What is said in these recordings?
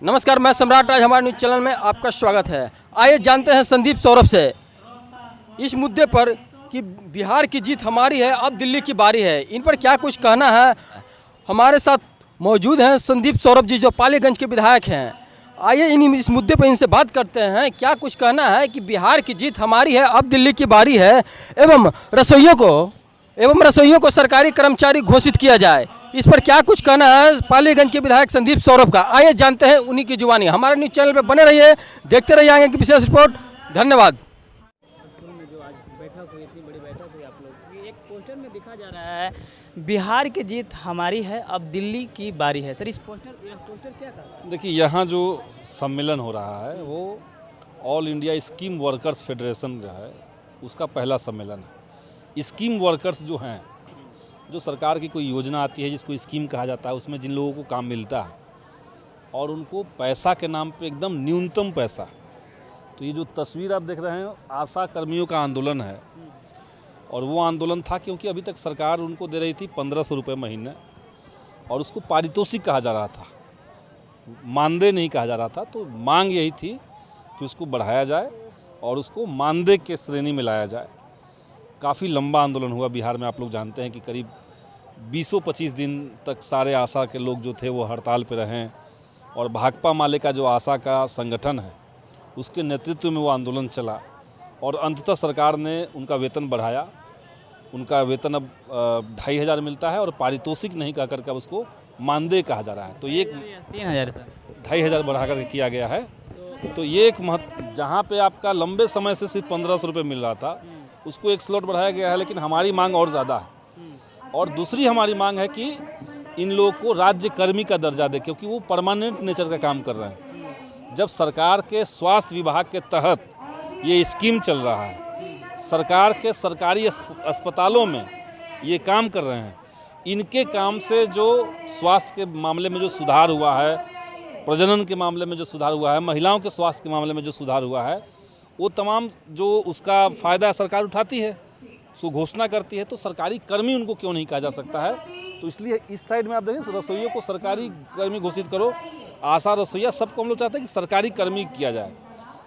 नमस्कार, मैं सम्राट राज, हमारे न्यूज़ चैनल में आपका स्वागत है। आइए जानते हैं संदीप सौरभ से इस मुद्दे पर कि बिहार की जीत हमारी है, अब दिल्ली की बारी है। इन पर क्या कुछ कहना है। हमारे साथ मौजूद हैं संदीप सौरभ जी, जो पालीगंज के विधायक हैं। आइए इस मुद्दे पर इनसे बात करते हैं, क्या कुछ कहना है कि बिहार की जीत हमारी है, अब दिल्ली की बारी है, एवं रसोइयों को सरकारी कर्मचारी घोषित किया जाए। इस पर क्या कुछ कहना है पालीगंज के विधायक संदीप सौरभ का। आइए जानते हैं उन्हीं की जुबानी। हमारे न्यूज़ चैनल पर बने रहिए, देखते रहिए आगे की विशेष रिपोर्ट। धन्यवाद। जो आज बैठक हुई, इतनी बड़ी बैठक हुई आप लोग की, एक पोस्टर में दिखा जा रहा है बिहार की जीत हमारी है, अब दिल्ली की बारी है। सर, इस पोस्टर क्या था? देखिए, यहाँ जो सम्मेलन हो रहा है वो all India scheme workers federation जो है उसका पहला सम्मेलन है। स्कीम वर्कर्स जो हैं, जो सरकार की कोई योजना आती है जिसको स्कीम कहा जाता है, उसमें जिन लोगों को काम मिलता है और उनको पैसा के नाम पे एकदम न्यूनतम पैसा। तो ये जो तस्वीर आप देख रहे हैं, आशा कर्मियों का आंदोलन है। और वो आंदोलन था क्योंकि अभी तक सरकार उनको दे रही थी 1500 रुपये महीने, और उसको पारितोषिक कहा जा रहा था, मानदेय नहीं कहा जा रहा था। तो मांग यही थी कि उसको बढ़ाया जाए और उसको मानदेय के श्रेणी में लाया जाए। काफ़ी लंबा आंदोलन हुआ बिहार में। आप लोग जानते हैं कि करीब 20-25 दिन तक सारे आशा के लोग जो थे वो हड़ताल पे रहे, और भाकपा माले का जो आशा का संगठन है उसके नेतृत्व में वो आंदोलन चला, और अंततः सरकार ने उनका वेतन बढ़ाया। उनका वेतन अब 2500 मिलता है, और पारितोषिक नहीं कह करके अब उसको मानदेय कहा जा रहा है। तो ये 3000 सर, 2500 बढ़ा करके किया गया है। तो ये एक जहाँ पे आपका लंबे समय से सिर्फ 1500 रुपये मिल रहा था, उसको एक स्लॉट बढ़ाया गया है। लेकिन हमारी मांग और ज़्यादा है, और दूसरी हमारी मांग है कि इन लोगों को राज्य कर्मी का दर्जा दे, क्योंकि वो परमानेंट नेचर का काम कर रहे हैं। जब सरकार के स्वास्थ्य विभाग के तहत ये स्कीम चल रहा है, सरकार के सरकारी अस्पतालों में ये काम कर रहे हैं, इनके काम से जो स्वास्थ्य के मामले में जो सुधार हुआ है, प्रजनन के मामले में जो सुधार हुआ है, महिलाओं के स्वास्थ्य के मामले में जो सुधार हुआ है, वो तमाम जो उसका फ़ायदा सरकार उठाती है, उसको घोषणा करती है। तो सरकारी कर्मी उनको क्यों नहीं कहा जा सकता है? तो इसलिए इस साइड में आप देखें, रसोइयों को सरकारी कर्मी घोषित करो। आशा, रसोइया, सबको हम लोग चाहते हैं कि सरकारी कर्मी किया जाए।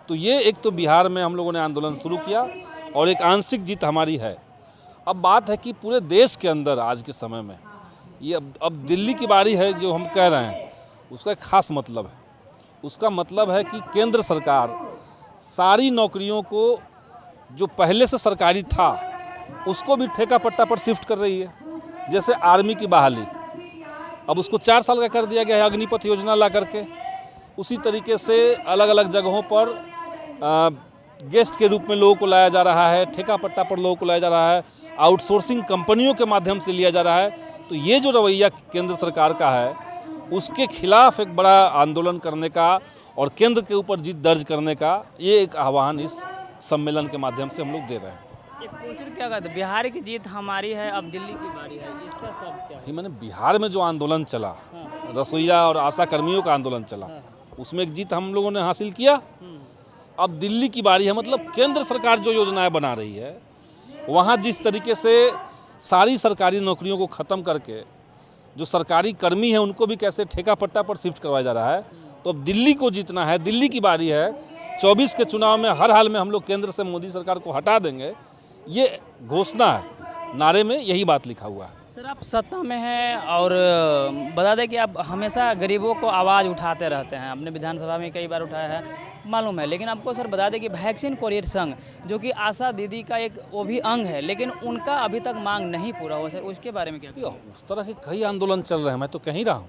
तो ये एक तो बिहार में हम लोगों ने आंदोलन शुरू किया, और एक आंशिक जीत हमारी है। अब बात है कि पूरे देश के अंदर आज के समय में ये अब दिल्ली की बारी है जो हम कह रहे हैं, उसका एक ख़ास मतलब है। उसका मतलब है कि केंद्र सरकार सारी नौकरियों को जो पहले से सरकारी था उसको भी ठेका पट्टा पर शिफ्ट कर रही है। जैसे आर्मी की बहाली, अब उसको 4 साल का कर दिया गया है अग्निपथ योजना ला करके। उसी तरीके से अलग अलग जगहों पर गेस्ट के रूप में लोगों को लाया जा रहा है, ठेका पट्टा पर लोगों को लाया जा रहा है, आउटसोर्सिंग कंपनियों के माध्यम से लिया जा रहा है। तो ये जो रवैया केंद्र सरकार का है, उसके खिलाफ एक बड़ा आंदोलन करने का और केंद्र के ऊपर जीत दर्ज करने का ये एक आह्वान इस सम्मेलन के माध्यम से हम लोग दे रहे हैं। एक पोस्टर क्या कहते हैं, बिहार की जीत हमारी है, अब दिल्ली की बारी है, इसका सब क्या है? मैंने बिहार में जो आंदोलन चला, रसोइया और आशा कर्मियों का आंदोलन चला, उसमें एक जीत हम लोगों ने हासिल किया। अब दिल्ली की बारी है, मतलब केंद्र सरकार जो योजनाएं बना रही है, वहाँ जिस तरीके से सारी सरकारी नौकरियों को ख़त्म करके जो सरकारी कर्मी हैं उनको भी कैसे ठेका पट्टा पर शिफ्ट करवाया जा रहा है। तो अब दिल्ली को जीतना है, दिल्ली की बारी है। 24 के चुनाव में हर हाल में हम लोग केंद्र से मोदी सरकार को हटा देंगे, ये घोषणा है। नारे में यही बात लिखा हुआ है। सर, आप सत्ता में हैं और बता दें कि आप हमेशा गरीबों को आवाज़ उठाते रहते हैं, अपने विधानसभा में कई बार उठाया है, मालूम है। लेकिन आपको सर बता दें कि वैक्सीन कोरियर संघ, जो कि आशा दीदी का एक वो भी अंग है, लेकिन उनका अभी तक मांग नहीं पूरा हुआ। सर, उसके बारे में क्या? उस तरह के कई आंदोलन चल रहे हैं, मैं तो कह ही रहा हूँ।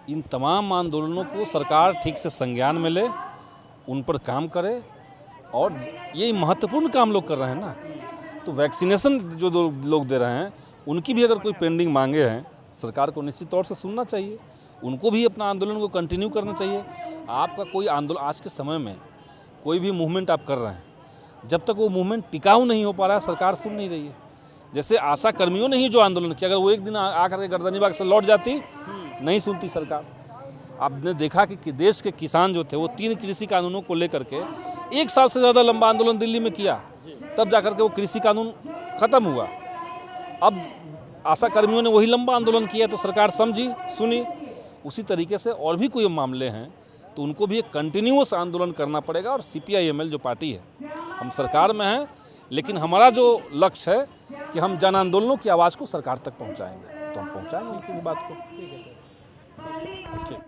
इन तमाम आंदोलनों को सरकार ठीक से संज्ञान में ले, उन पर काम करे, और ये महत्वपूर्ण काम लोग कर रहे हैं ना। तो वैक्सीनेशन जो लोग दे रहे हैं, उनकी भी अगर कोई पेंडिंग मांगे हैं, सरकार को निश्चित तौर से सुनना चाहिए, उनको भी अपना आंदोलन को कंटिन्यू करना चाहिए। आपका कोई आंदोलन आज के समय में कोई भी मूवमेंट आप कर रहे हैं, जब तक वो मूवमेंट टिकाऊ नहीं हो पा रहा है, सरकार सुन नहीं रही है। जैसे आशा कर्मियों ने ही जो आंदोलन किया, अगर वो एक दिन आकर के गर्दनीबाग से लौट जाती, नहीं सुनती सरकार। आपने देखा कि देश के किसान जो थे वो 3 कृषि कानूनों को लेकर के 1 साल से ज़्यादा लंबा आंदोलन दिल्ली में किया, तब जाकर के वो कृषि कानून ख़त्म हुआ। अब आशा कर्मियों ने वही लंबा आंदोलन किया, तो सरकार समझी, सुनी। उसी तरीके से और भी कोई मामले हैं तो उनको भी एक कंटिन्यूअस आंदोलन करना पड़ेगा। और CPI-ML जो पार्टी है, हम सरकार में हैं, लेकिन हमारा जो लक्ष्य है कि हम जन आंदोलनों की आवाज़ को सरकार तक पहुंचाएंगे, तो हम पहुंचाएंगे उनकी भी बात को। ठीक।